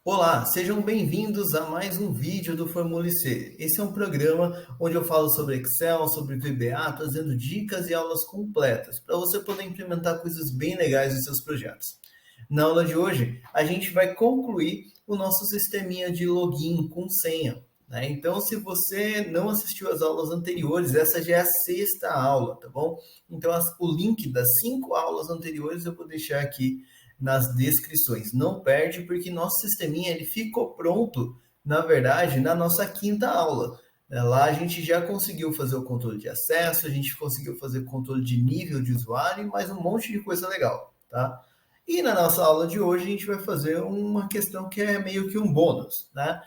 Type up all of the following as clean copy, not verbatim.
Olá, sejam bem-vindos a mais um vídeo do Formule C. Esse é um programa onde eu falo sobre Excel, sobre VBA, trazendo dicas e aulas completas para você poder implementar coisas bem legais nos seus projetos. Na aula de hoje, a gente vai concluir o nosso sisteminha de login com senha, né? Então, se você não assistiu às aulas anteriores, essa já é a sexta aula, tá bom? Então, o link das 5 aulas anteriores eu vou deixar aqui nas descrições. Não perde, porque nosso sisteminha ele ficou pronto, na verdade, na nossa quinta aula. Lá a gente já conseguiu fazer o controle de acesso, a gente conseguiu fazer o controle de nível de usuário e mais um monte de coisa legal, tá? E na nossa aula de hoje a gente vai fazer uma questão que é meio que um bônus, né?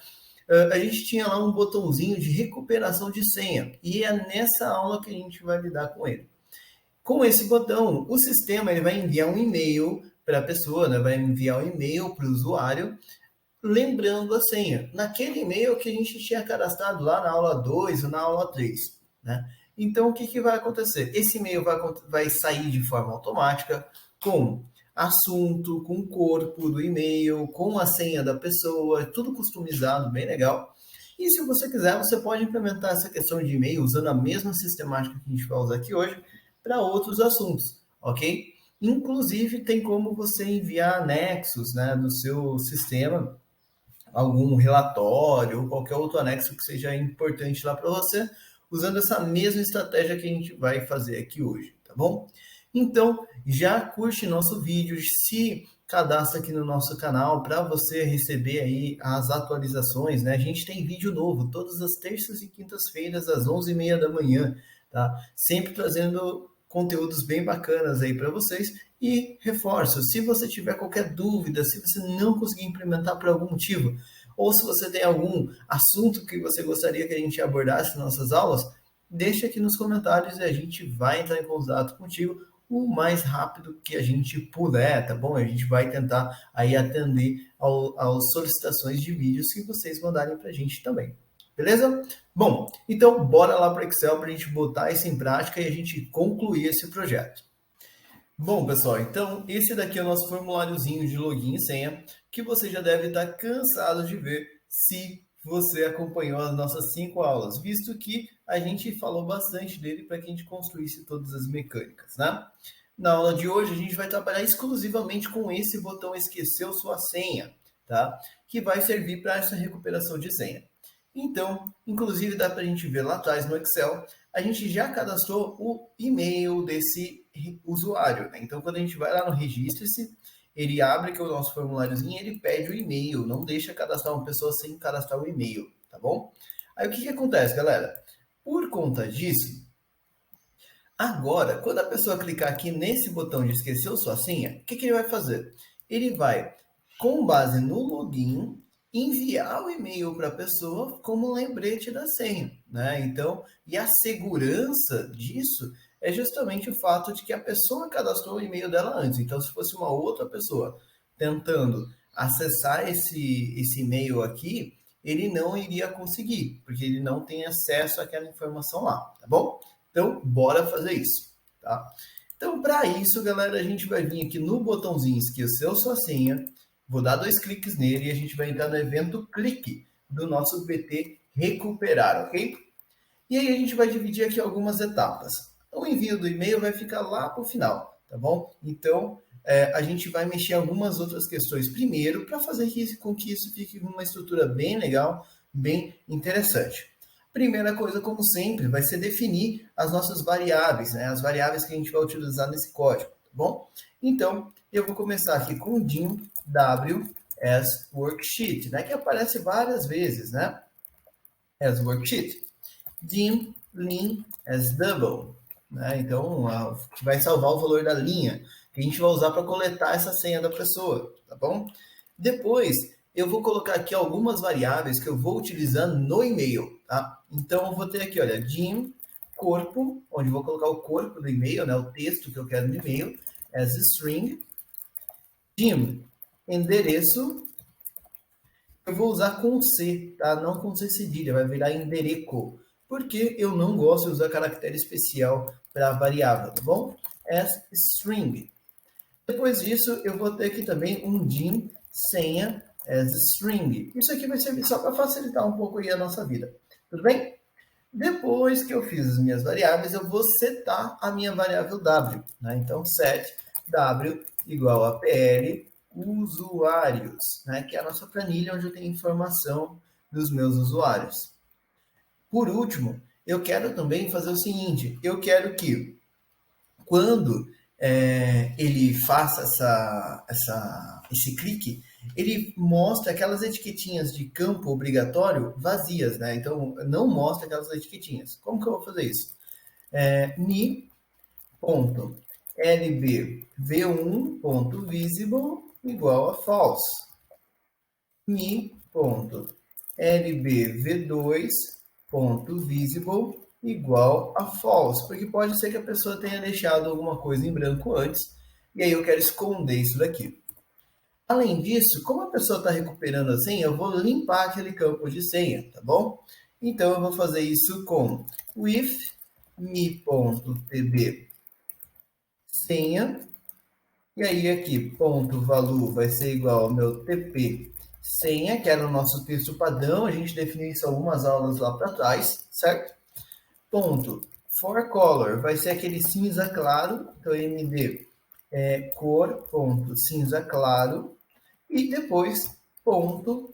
A gente tinha lá um botãozinho de recuperação de senha e é nessa aula que a gente vai lidar com ele. Com esse botão, o sistema ele vai enviar um e-mail para a pessoa, né? Vai enviar um e-mail para o usuário, lembrando a senha. Naquele e-mail que a gente tinha cadastrado lá na aula 2 ou na aula 3. Né? Então, o que vai acontecer? Esse e-mail vai sair de forma automática com assunto, com o corpo do e-mail, com a senha da pessoa, tudo customizado, bem legal. E se você quiser, você pode implementar essa questão de e-mail usando a mesma sistemática que a gente vai usar aqui hoje para outros assuntos, ok? Inclusive, tem como você enviar anexos, né, do seu sistema, algum relatório ou qualquer outro anexo que seja importante lá para você, usando essa mesma estratégia que a gente vai fazer aqui hoje, tá bom? Então, já curte nosso vídeo, se cadastra aqui no nosso canal para você receber aí as atualizações, né? A gente tem vídeo novo todas as terças e quintas-feiras às 11h30 da manhã, tá? Sempre trazendo conteúdos bem bacanas aí para vocês. E reforço, se você tiver qualquer dúvida, se você não conseguir implementar por algum motivo, ou se você tem algum assunto que você gostaria que a gente abordasse nas nossas aulas, deixa aqui nos comentários e a gente vai entrar em contato contigo o mais rápido que a gente puder, tá bom? A gente vai tentar aí atender às solicitações de vídeos que vocês mandarem para a gente também. Beleza? Bom, então bora lá para o Excel para a gente botar isso em prática e a gente concluir esse projeto. Bom, pessoal, então esse daqui é o nosso formuláriozinho de login e senha, que você já deve estar cansado de ver se você acompanhou as nossas 5 aulas, visto que a gente falou bastante dele para que a gente construísse todas as mecânicas, né? Na aula de hoje a gente vai trabalhar exclusivamente com esse botão esqueceu sua senha, tá? Que vai servir para essa recuperação de senha. Então, inclusive dá para a gente ver lá atrás no Excel, a gente já cadastrou o e-mail desse usuário. Né? Então, quando a gente vai lá no registre-se, ele abre que é o nosso formuláriozinho e ele pede o e-mail. Não deixa cadastrar uma pessoa sem cadastrar o e-mail, tá bom? Aí o que acontece, galera? Por conta disso, agora, quando a pessoa clicar aqui nesse botão de esqueceu sua senha, o que ele vai fazer? Ele vai, com base no login, enviar o e-mail para a pessoa como lembrete da senha, né? Então, e a segurança disso é justamente o fato de que a pessoa cadastrou o e-mail dela antes. Então, se fosse uma outra pessoa tentando acessar esse e-mail aqui, ele não iria conseguir, porque ele não tem acesso àquela informação lá, tá bom? Então, bora fazer isso, tá? Então, para isso, galera, a gente vai vir aqui no botãozinho esqueceu sua senha, vou dar 2 cliques nele e a gente vai entrar no evento clique do nosso BT recuperar, ok? E aí a gente vai dividir aqui algumas etapas. O envio do e-mail vai ficar lá para o final, tá bom? Então, a gente vai mexer em algumas outras questões primeiro para fazer com que isso fique uma estrutura bem legal, bem interessante. Primeira coisa, como sempre, vai ser definir as nossas variáveis, né? As variáveis que a gente vai utilizar nesse código, tá bom? Então, eu vou começar aqui com o dim w as worksheet, né? Que aparece várias vezes, né? As worksheet. Dim lim as double, né? Então, vai salvar o valor da linha que a gente vai usar para coletar essa senha da pessoa, tá bom? Depois, eu vou colocar aqui algumas variáveis que eu vou utilizar no e-mail, tá? Então, eu vou ter aqui, olha, dim corpo, onde eu vou colocar o corpo do e-mail, né? O texto que eu quero no e-mail, as string, dim endereço, eu vou usar com C, tá? Não com C cedilha, vai virar endereco, porque eu não gosto de usar caractere especial para variável, tá bom? As string. Depois disso, eu vou ter aqui também um dim senha as string. Isso aqui vai servir só para facilitar um pouco aí a nossa vida. Tudo bem? Depois que eu fiz as minhas variáveis, eu vou setar a minha variável w. Né? Então, set w igual a pl usuários, né? Que é a nossa planilha onde eu tenho informação dos meus usuários. Por último, eu quero também fazer o seguinte, eu quero que quando ele faça esse clique, ele mostra aquelas etiquetinhas de campo obrigatório vazias, né? Então, não mostra aquelas etiquetinhas. Como que eu vou fazer isso? mi.lbv1.visible igual a false. mi.lbv2.visible igual a false, porque pode ser que a pessoa tenha deixado alguma coisa em branco antes, e aí eu quero esconder isso daqui. Além disso, como a pessoa está recuperando a senha, eu vou limpar aquele campo de senha, tá bom? Então, eu vou fazer isso com with mi.tb senha, e aí aqui, ponto value vai ser igual ao meu tp senha, que era o nosso texto padrão, a gente definiu isso algumas aulas lá para trás, certo? Ponto for color vai ser aquele cinza claro, então md cor, ponto cinza claro, e depois ponto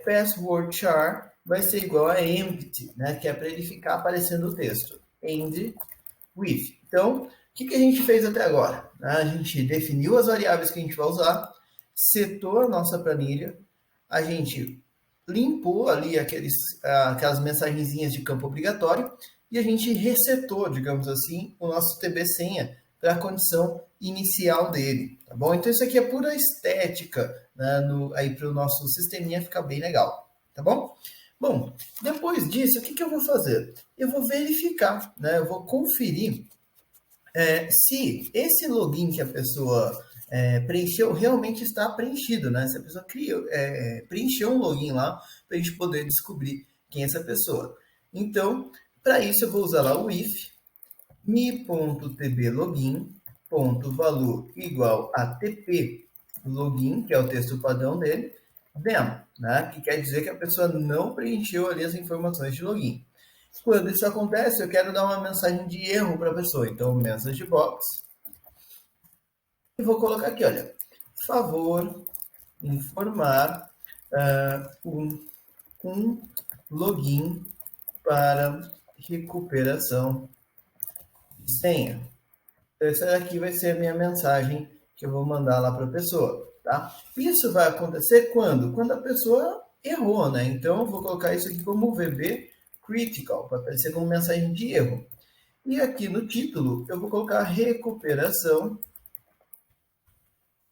password char vai ser igual a empty, né, que é para ele ficar aparecendo o texto, end with. Então, o que a gente fez até agora? A gente definiu as variáveis que a gente vai usar, setou a nossa planilha, a gente limpou ali aquelas mensagenzinhas de campo obrigatório e a gente resetou, digamos assim, o nosso TB senha para a condição inicial dele, tá bom? Então isso aqui é pura estética, né, aí para o nosso sisteminha ficar bem legal, tá bom? Bom, depois disso, o que eu vou fazer? Eu vou verificar, né, eu vou conferir se esse login que a pessoa preencheu realmente está preenchido, né? Se a pessoa preencheu um login lá para a gente poder descobrir quem é essa pessoa. Então, para isso eu vou usar lá o if mi.tblogin.value igual a tp login, que é o texto padrão dele, them, né? Que quer dizer que a pessoa não preencheu ali as informações de login. Quando isso acontece, eu quero dar uma mensagem de erro para a pessoa. Então, message box. E vou colocar aqui, olha. Favor informar um login para recuperação de senha. Então, essa daqui vai ser a minha mensagem que eu vou mandar lá para a pessoa, tá? Isso vai acontecer quando? Quando a pessoa errou, né? Então, eu vou colocar isso aqui como VB critical, para aparecer como mensagem de erro. E aqui no título, eu vou colocar recuperação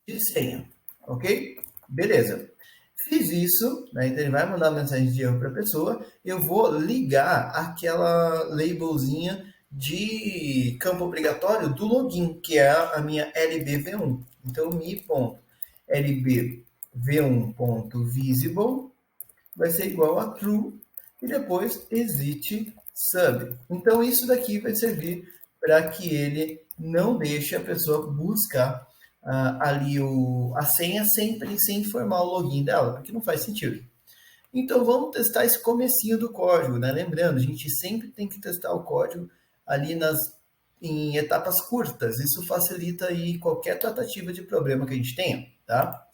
de senha, ok? Beleza. Fiz isso, né? Então ele vai mandar mensagem de erro para a pessoa, eu vou ligar aquela labelzinha de campo obrigatório do login, que é a minha lbv1. Então, mi.lbv1.visible vai ser igual a true, e depois exit sub. Então, isso daqui vai servir para que ele não deixe a pessoa buscar ali a senha sempre sem informar o login dela, porque não faz sentido. Então, vamos testar esse comecinho do código, né? Lembrando, a gente sempre tem que testar o código ali em etapas curtas. Isso facilita aí qualquer tratativa de problema que a gente tenha, tá?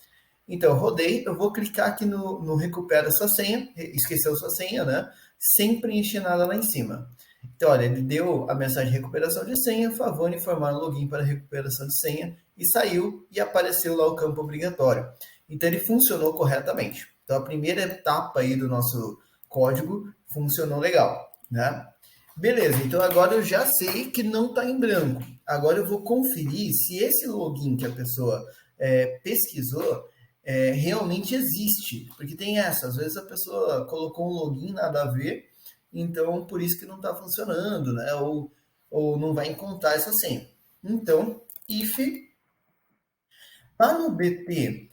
Então, rodei, eu vou clicar aqui no recupera sua senha, esqueceu sua senha, né? Sem preencher nada lá em cima. Então, olha, ele deu a mensagem de recuperação de senha, favor informar o login para recuperação de senha, e saiu e apareceu lá o campo obrigatório. Então, ele funcionou corretamente. Então, a primeira etapa aí do nosso código funcionou legal, né? Beleza, então agora eu já sei que não está em branco. Agora eu vou conferir se esse login que a pessoa pesquisou realmente existe. Porque tem essa, às vezes a pessoa colocou um login nada a ver, então por isso que não está funcionando, né? Ou não vai encontrar essa senha. Então, if lá no BT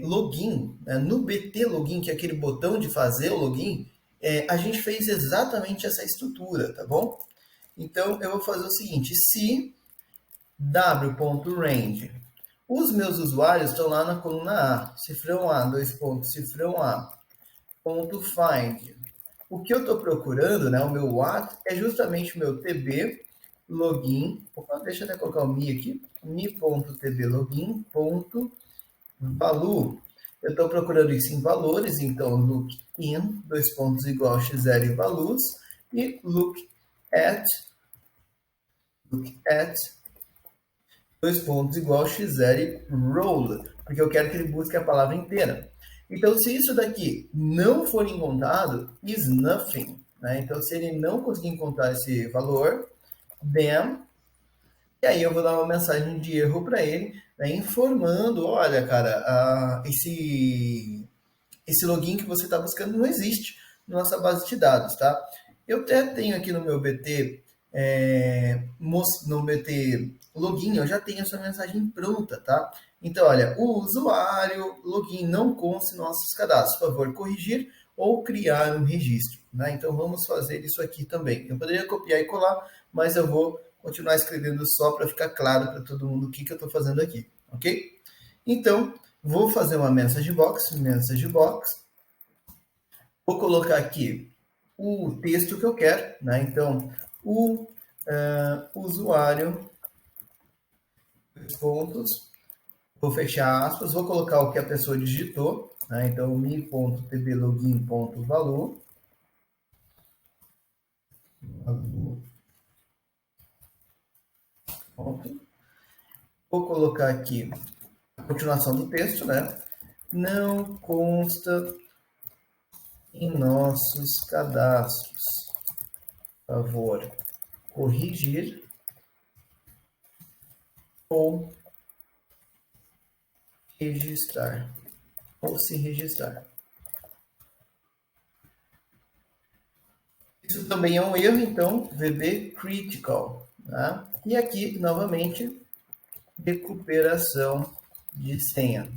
login, né? No BT login, que é aquele botão de fazer o login, a gente fez exatamente essa estrutura, tá bom? Então, eu vou fazer o seguinte, se w.range Os meus usuários estão lá na coluna A, cifrão A, dois pontos, cifrão A, ponto find. O que eu estou procurando, né, o meu what, é justamente o meu tb login. Opa, deixa eu até colocar o mi aqui, mi.tblogin.value. Eu estou procurando isso em valores, então look in, dois pontos igual x0 values, e look at, dois pontos igual x0 role, porque eu quero que ele busque a palavra inteira. Então, se isso daqui não for encontrado, is nothing. Né? Então, se ele não conseguir encontrar esse valor, then, e aí eu vou dar uma mensagem de erro para ele, né, informando, olha, cara, esse login que você está buscando não existe na nossa base de dados, tá? Eu até tenho aqui no meu BT, no BT login, eu já tenho essa mensagem pronta, tá? Então, olha, o usuário login não consta em nossos cadastros. Por favor, corrigir ou criar um registro, né? Então, vamos fazer isso aqui também. Eu poderia copiar e colar, mas eu vou continuar escrevendo só para ficar claro para todo mundo o que eu estou fazendo aqui, ok? Então, vou fazer uma message box, vou colocar aqui o texto que eu quero, né? Então, o usuário, pontos, vou fechar aspas, vou colocar o que a pessoa digitou, né? Então, mi.tblogin.value, vou colocar aqui a continuação do texto, né? Não consta em nossos cadastros. Por favor, corrigir ou registrar, ou se registrar. Isso também é um erro, então, VB critical. Tá? E aqui, novamente, recuperação de senha.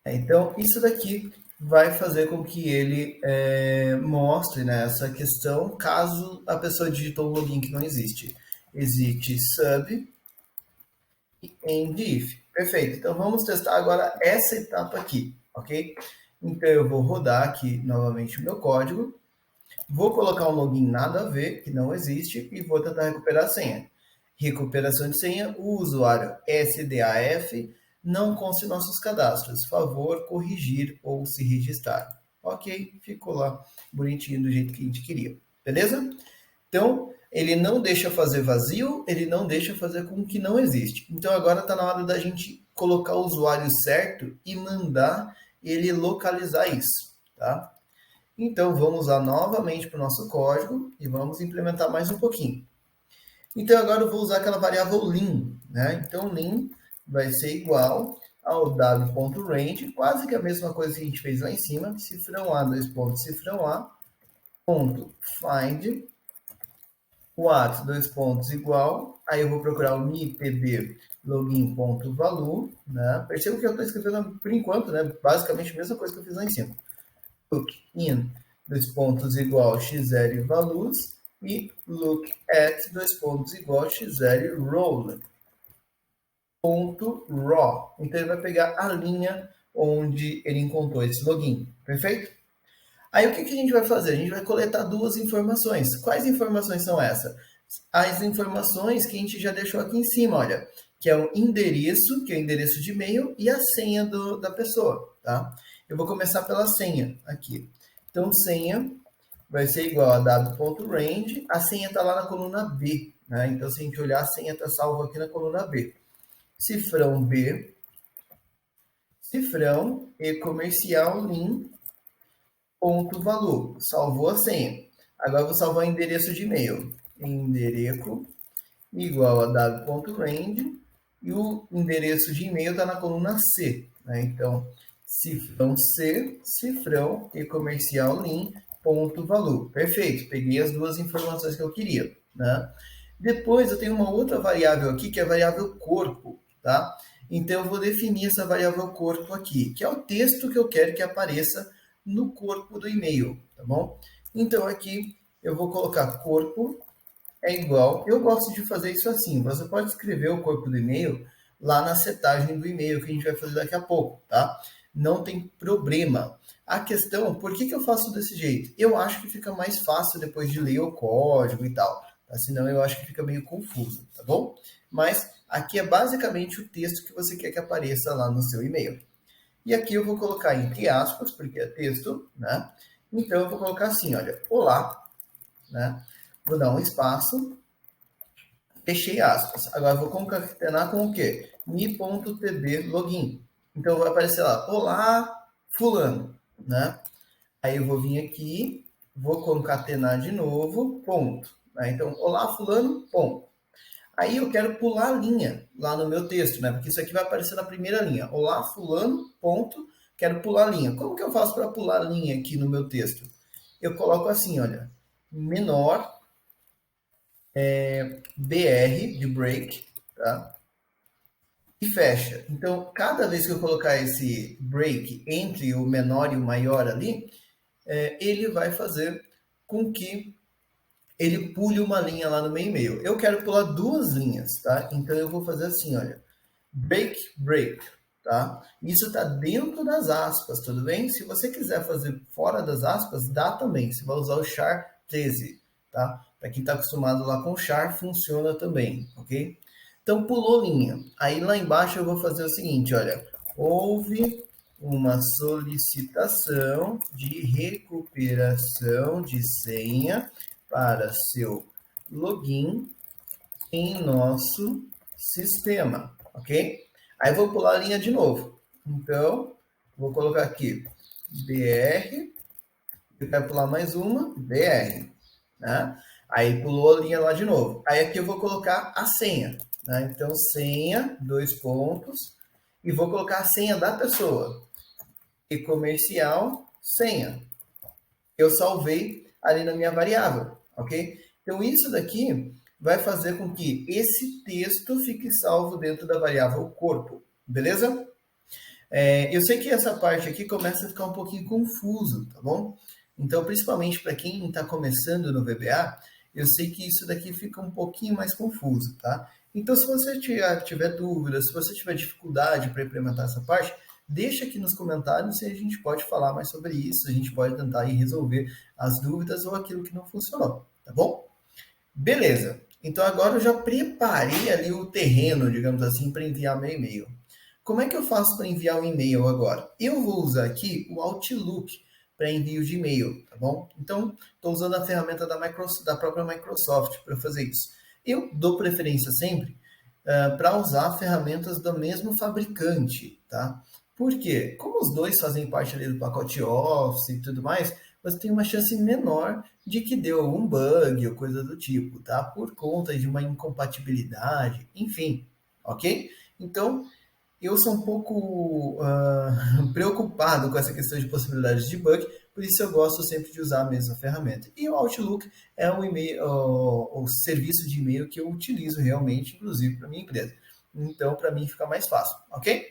Então, isso daqui vai fazer com que ele mostre, né, essa questão, caso a pessoa digitou um login que não existe. Existe sub e end if. Perfeito. Então, vamos testar agora essa etapa aqui, ok? Então, eu vou rodar aqui novamente o meu código. Vou colocar um login nada a ver, que não existe, e vou tentar recuperar a senha. Recuperação de senha, o usuário SDAF não consta em nossos cadastros. Favor corrigir ou se registrar. Ok, ficou lá bonitinho do jeito que a gente queria. Beleza? Então, ele não deixa fazer vazio, ele não deixa fazer com que não existe. Então, agora está na hora da gente colocar o usuário certo e mandar ele localizar isso. Tá? Então, vamos lá novamente para o nosso código e vamos implementar mais um pouquinho. Então, agora eu vou usar aquela variável lim, né? Então, lim vai ser igual ao w.range, quase que a mesma coisa que a gente fez lá em cima, cifrão A, dois pontos, cifrão A, ponto find, what, dois pontos, igual, aí eu vou procurar o mi.tb login.value, né? Perceba que eu estou escrevendo por enquanto, né? Basicamente a mesma coisa que eu fiz lá em cima. Look in, dois pontos, igual, x0 values, e look at, dois pontos, igual, x0 role. Ponto raw. Então, ele vai pegar a linha onde ele encontrou esse login. Perfeito? Aí, o que a gente vai fazer? A gente vai coletar duas informações. Quais informações são essas? As informações que a gente já deixou aqui em cima, olha. Que é o endereço, que é o endereço de e-mail, e a senha da pessoa, tá? Eu vou começar pela senha aqui. Então, senha vai ser igual a w.range. A senha está lá na coluna B, né? Então, se a gente olhar, a senha está salva aqui na coluna B. Cifrão B, cifrão e comercial lim, ponto valor. Salvou a senha. Agora vou salvar o endereço de e-mail. Endereço igual a w.range e o endereço de e-mail está na coluna C. Né? Então, cifrão C, cifrão e comercial lim, ponto valor. Perfeito, peguei as duas informações que eu queria. Né? Depois eu tenho uma outra variável aqui, que é a variável corpo. Tá? Então, eu vou definir essa variável corpo aqui, que é o texto que eu quero que apareça no corpo do e-mail, tá bom? Então, aqui eu vou colocar corpo é igual. Eu gosto de fazer isso assim. Você pode escrever o corpo do e-mail lá na setagem do e-mail que a gente vai fazer daqui a pouco, tá? Não tem problema. A questão, por que eu faço desse jeito? Eu acho que fica mais fácil depois de ler o código e tal, tá? Senão eu acho que fica meio confuso, tá bom? Mas aqui é basicamente o texto que você quer que apareça lá no seu e-mail. E aqui eu vou colocar entre aspas, porque é texto, né? Então eu vou colocar assim, olha, olá, né? Vou dar um espaço, fechei aspas. Agora vou concatenar com o quê? mi.tb login. Então vai aparecer lá, olá, fulano, né? Aí eu vou vir aqui, vou concatenar de novo, ponto. Né? Então, olá, fulano, ponto. Aí eu quero pular a linha lá no meu texto, né? Porque isso aqui vai aparecer na primeira linha. Olá, fulano, ponto, quero pular a linha. Como que eu faço para pular a linha aqui no meu texto? Eu coloco assim, olha, menor BR de break, tá? E fecha. Então, cada vez que eu colocar esse break entre o menor e o maior ali, ele vai fazer com que ele pule uma linha lá no meu e-mail. Eu quero pular duas linhas, tá? Então eu vou fazer assim, olha, break, break, tá? Isso está dentro das aspas, tudo bem? Se você quiser fazer fora das aspas, dá também. Você vai usar o char 13, tá? Para quem está acostumado lá com char, funciona também, ok? Então pulou linha. Aí lá embaixo eu vou fazer o seguinte, olha, houve uma solicitação de recuperação de senha para seu login em nosso sistema, ok? Aí vou pular a linha de novo. Então, vou colocar aqui BR, eu quero pular mais uma, BR, né? Aí pulou a linha lá de novo. Aí aqui eu vou colocar a senha, né? Então, senha, dois pontos, e vou colocar a senha da pessoa. E comercial, senha. Eu salvei ali na minha variável, ok? Então, isso daqui vai fazer com que esse texto fique salvo dentro da variável corpo, beleza? Eu sei que essa parte aqui começa a ficar um pouquinho confuso, tá bom? Então, principalmente para quem está começando no VBA, eu sei que isso daqui fica um pouquinho mais confuso, tá? Então, se você tiver dúvidas, se você tiver dificuldade para implementar essa parte, deixa aqui nos comentários e a gente pode falar mais sobre isso, a gente pode tentar aí resolver as dúvidas ou aquilo que não funcionou, tá bom? Beleza. Então agora eu já preparei ali o terreno, digamos assim, para enviar meu e-mail. Como é que eu faço para enviar um e-mail agora? Eu vou usar aqui o Outlook para envio de e-mail, tá bom? Então, estou usando a ferramenta da própria Microsoft para fazer isso. Eu dou preferência sempre para usar ferramentas do mesmo fabricante, tá? Por quê? Como os dois fazem parte ali do pacote Office e tudo mais, você tem uma chance menor de que deu algum bug ou coisa do tipo, tá? Por conta de uma incompatibilidade, enfim, ok? Então, eu sou um pouco preocupado com essa questão de possibilidades de bug, por isso eu gosto sempre de usar a mesma ferramenta. E o Outlook é o e-mail, o serviço de e-mail que eu utilizo realmente, inclusive para minha empresa. Então, para mim fica mais fácil, ok?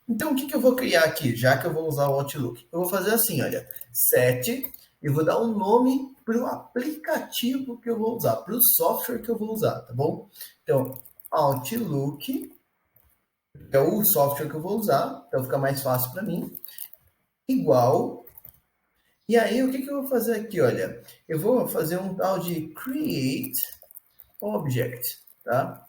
Então, o que eu vou criar aqui, já que eu vou usar o Outlook? Eu vou fazer assim, olha, set, eu vou dar um nome para o aplicativo que eu vou usar, para o software que eu vou usar, tá bom? Então, Outlook é o software que eu vou usar, então fica mais fácil para mim, igual. E aí, o que eu vou fazer aqui? Olha, eu vou fazer um tal de create object, tá?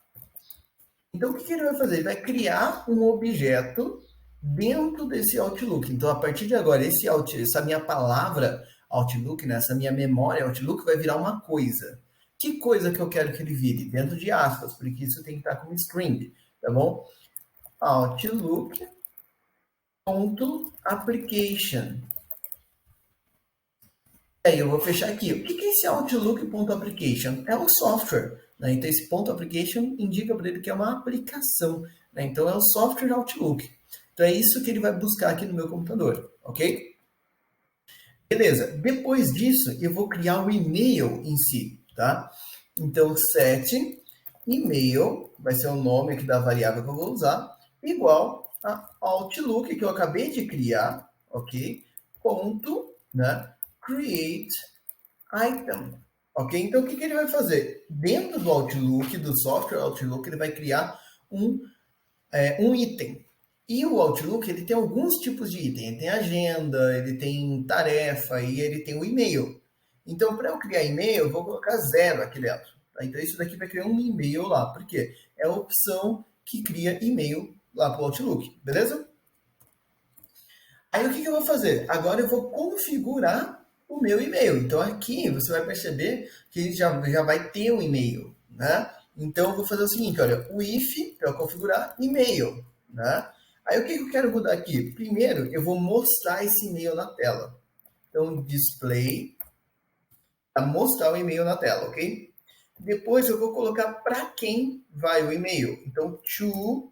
Então, o que ele vai fazer? Ele vai criar um objeto dentro desse Outlook. Então, a partir de agora, essa minha palavra Outlook, né, essa minha memória Outlook vai virar uma coisa. Que coisa que eu quero que ele vire? Dentro de aspas, porque isso tem que estar como string, tá bom? Outlook.application. Aí eu vou fechar aqui. O que é esse Outlook.application? É um software. Né? Então, esse ponto application indica para ele que é uma aplicação. Né? Então, é o software Outlook. Então, é isso que ele vai buscar aqui no meu computador. Ok? Beleza. Depois disso, eu vou criar o e-mail em si. Tá? Então, set e-mail, vai ser o nome aqui da variável que eu vou usar, igual a Outlook, que eu acabei de criar. Ok? Ponto, né? Create item, Ok? Então, o que ele vai fazer? Dentro do Outlook, do software Outlook, ele vai criar um item. E o Outlook, ele tem alguns tipos de item. Ele tem agenda, ele tem tarefa e ele tem o e-mail. Então, para eu criar e-mail, eu vou colocar 0 aqui dentro. Tá? Então, isso daqui vai criar um e-mail lá. Por quê? É a opção que cria e-mail lá para o Outlook. Beleza? Aí, o que eu vou fazer? Agora eu vou configurar o meu e-mail. Então, aqui você vai perceber que ele já vai ter um e-mail, né? Então, eu vou fazer o seguinte, olha, o if para eu configurar e-mail, né? Aí, o que eu quero mudar aqui? Primeiro, eu vou mostrar esse e-mail na tela. Então, display, para mostrar o e-mail na tela, ok? Depois, eu vou colocar para quem vai o e-mail. Então, to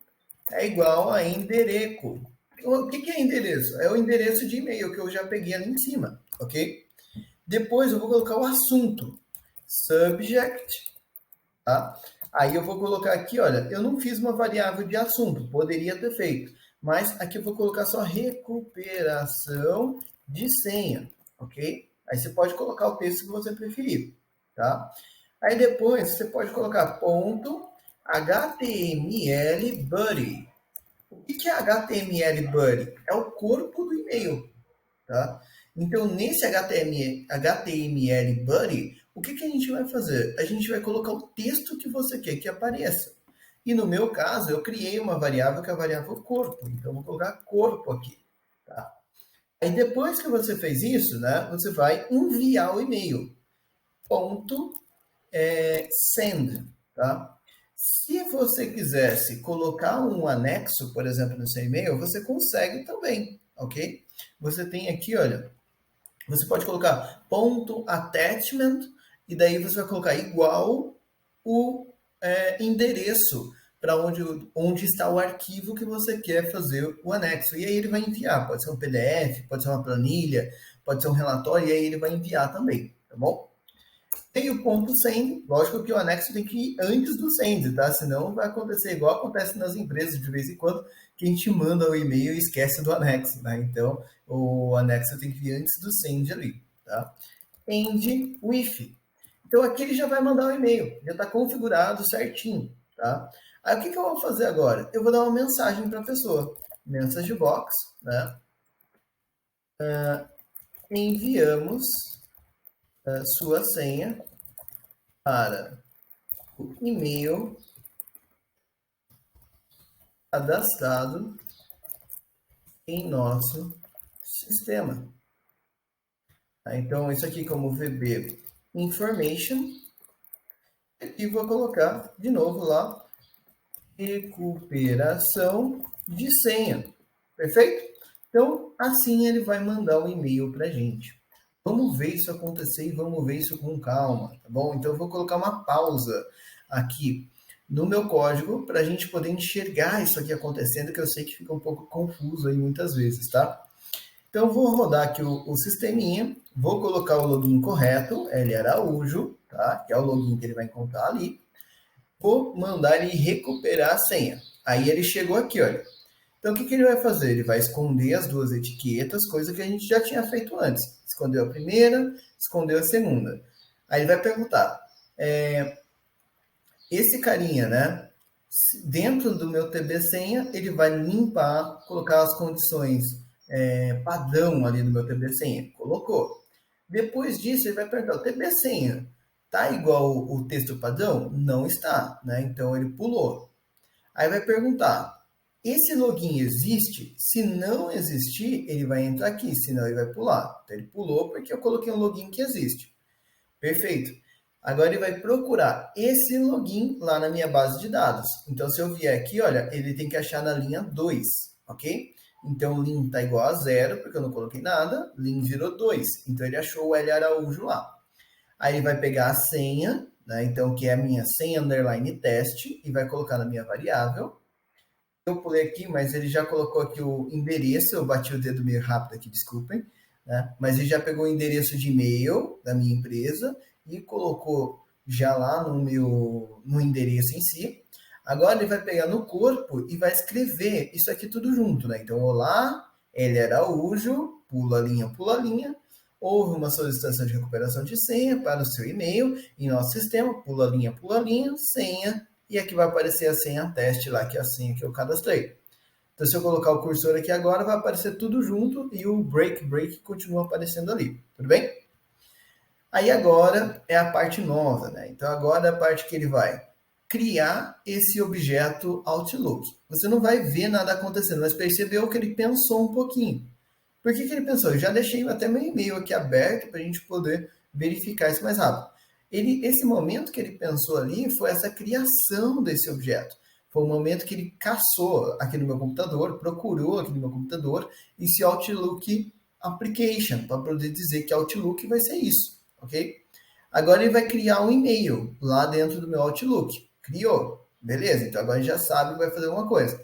é igual a endereço. O que é endereço? É o endereço de e-mail que eu já peguei ali em cima, ok? Depois eu vou colocar o assunto, subject, tá? Aí eu vou colocar aqui, olha, eu não fiz uma variável de assunto, poderia ter feito, mas aqui eu vou colocar só recuperação de senha, ok? Aí você pode colocar o texto que você preferir, tá? Aí depois você pode colocar ponto HTML body. O que é HTML body? É o corpo do e-mail, tá? Então, nesse HTML body, o que a gente vai fazer? A gente vai colocar o texto que você quer que apareça. E no meu caso, eu criei uma variável que é a variável corpo. Então, eu vou colocar corpo aqui, tá? Aí, depois que você fez isso, né, você vai enviar o e-mail. Ponto send, tá? Se você quisesse colocar um anexo, por exemplo, no seu e-mail, você consegue também, ok? Você tem aqui, olha, você pode colocar ponto attachment e daí você vai colocar igual o endereço para onde está o arquivo que você quer fazer o anexo. E aí ele vai enviar, pode ser um PDF, pode ser uma planilha, pode ser um relatório, e aí ele vai enviar também, tá bom? Tem o ponto send, lógico que o anexo tem que ir antes do send, tá? Senão vai acontecer igual acontece nas empresas de vez em quando, que a gente manda o e-mail e esquece do anexo, né? Então, o anexo tem que vir antes do send ali, tá? End with. Então, aqui ele já vai mandar o e-mail, já está configurado certinho, tá? Aí, o que eu vou fazer agora? Eu vou dar uma mensagem para a pessoa. Message box, né? Enviamos a sua senha para o e-mail cadastrado em nosso sistema. Então, isso aqui como VB Information. E vou colocar de novo lá, recuperação de senha. Perfeito? Então, assim ele vai mandar um e-mail para a gente. Vamos ver isso acontecer e vamos ver isso com calma, tá bom? Então, eu vou colocar uma pausa aqui no meu código para a gente poder enxergar isso aqui acontecendo, que eu sei que fica um pouco confuso aí muitas vezes, tá? Então, vou rodar aqui o sisteminha, vou colocar o login correto, L Araújo, tá? Que é o login que ele vai encontrar ali. Vou mandar ele recuperar a senha. Aí ele chegou aqui, olha. Então, o que ele vai fazer? Ele vai esconder as duas etiquetas, coisa que a gente já tinha feito antes. Escondeu a primeira, escondeu a segunda. Aí ele vai perguntar, esse carinha, né? Dentro do meu TB senha, ele vai limpar, colocar as condições padrão ali no meu TB senha. Colocou. Depois disso, ele vai perguntar, o TB senha tá igual o texto padrão? Não está, né? Então ele pulou. Aí vai perguntar, esse login existe? Se não existir, ele vai entrar aqui, senão ele vai pular. Então ele pulou porque eu coloquei um login que existe. Perfeito. Agora ele vai procurar esse login lá na minha base de dados. Então, se eu vier aqui, olha, ele tem que achar na linha 2, ok? Então, o lin está igual a 0, porque eu não coloquei nada. Lin virou 2. Então, ele achou o L Araújo lá. Aí, ele vai pegar a senha, né? Então, que é a minha senha underline teste, e vai colocar na minha variável. Eu pulei aqui, mas ele já colocou aqui o endereço. Eu bati o dedo meio rápido aqui, desculpem. Né? Mas ele já pegou o endereço de e-mail da minha empresa e colocou já lá no endereço em si. Agora ele vai pegar no corpo e vai escrever isso aqui tudo junto, né? Então, olá, L Araújo, pula a linha, houve uma solicitação de recuperação de senha para o seu e-mail em nosso sistema, pula linha, senha, e aqui vai aparecer a senha teste lá, que é a senha que eu cadastrei. Então, se eu colocar o cursor aqui agora, vai aparecer tudo junto e o break continua aparecendo ali, tudo bem? Aí agora é a parte nova, né? Então agora é a parte que ele vai criar esse objeto Outlook. Você não vai ver nada acontecendo, mas percebeu que ele pensou um pouquinho. Por que ele pensou? Eu já deixei até meu e-mail aqui aberto para a gente poder verificar isso mais rápido. Esse momento que ele pensou ali foi essa criação desse objeto. Foi o momento que ele caçou aqui no meu computador, procurou aqui no meu computador esse Outlook Application, para poder dizer que Outlook vai ser isso, ok? Agora ele vai criar um e-mail lá dentro do meu Outlook. Criou, beleza? Então agora ele já sabe que vai fazer alguma coisa.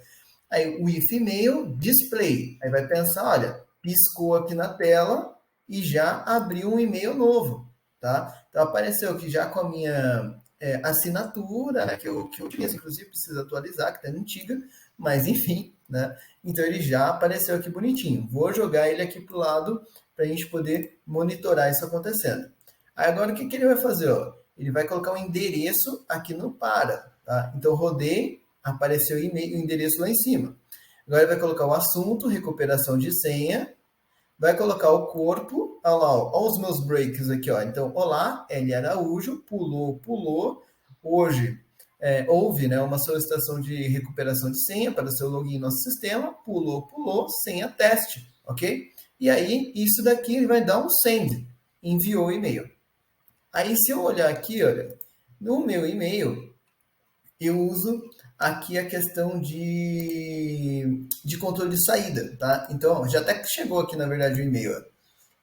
Aí o if email display, aí vai pensar, olha, piscou aqui na tela e já abriu um e-mail novo, tá? Então apareceu aqui já com a minha assinatura, né, que eu tinha, inclusive precisa atualizar, que está antiga, mas enfim, né? Então ele já apareceu aqui bonitinho. Vou jogar ele aqui para o lado para a gente poder monitorar isso acontecendo. Aí agora o que ele vai fazer? Ó? Ele vai colocar um endereço aqui no para, tá? Então rodei, apareceu o endereço lá em cima. Agora ele vai colocar o assunto, recuperação de senha, vai colocar o corpo, olha lá, ó, os meus breaks aqui, ó. Então, olá, L. Araújo, pulou, hoje houve, né, uma solicitação de recuperação de senha para o seu login no nosso sistema, pulou, senha teste, ok? E aí, isso daqui ele vai dar um send, enviou o e-mail. Aí, se eu olhar aqui, olha, no meu e-mail, eu uso aqui a questão de controle de saída, tá? Então, já até chegou aqui, na verdade, o e-mail. Ó.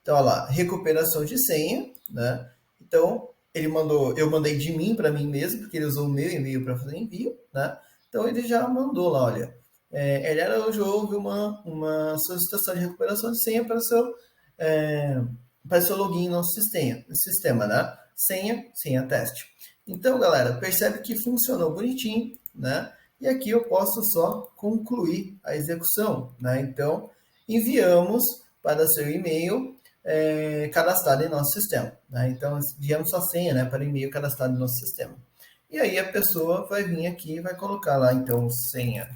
Então, olha lá, recuperação de senha, né? Então, ele mandou, eu mandei de mim para mim mesmo, porque ele usou o meu e-mail para fazer envio, né? Então, ele já mandou lá, olha, ele era hoje houve uma solicitação de recuperação de senha para o seu login no sistema, né? Senha teste. Então, galera, percebe que funcionou bonitinho, né? E aqui eu posso só concluir a execução, né? Então, enviamos para seu e-mail cadastrado em nosso sistema, né? Então, enviamos sua senha, né, para e-mail cadastrado em nosso sistema. E aí a pessoa vai vir aqui e vai colocar lá, então, senha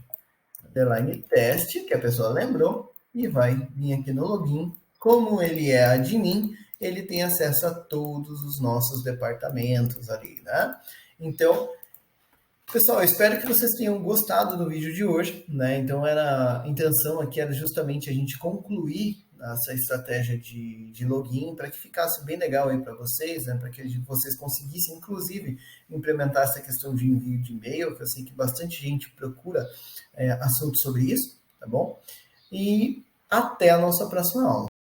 underline teste, que a pessoa lembrou, e vai vir aqui no login. Como ele é admin, ele tem acesso a todos os nossos departamentos ali, né? Então, pessoal, eu espero que vocês tenham gostado do vídeo de hoje, né? Então, a intenção aqui era justamente a gente concluir essa estratégia de login para que ficasse bem legal aí para vocês, né? Para que vocês conseguissem, inclusive, implementar essa questão de envio de e-mail, que eu sei que bastante gente procura assuntos sobre isso, tá bom? E até a nossa próxima aula.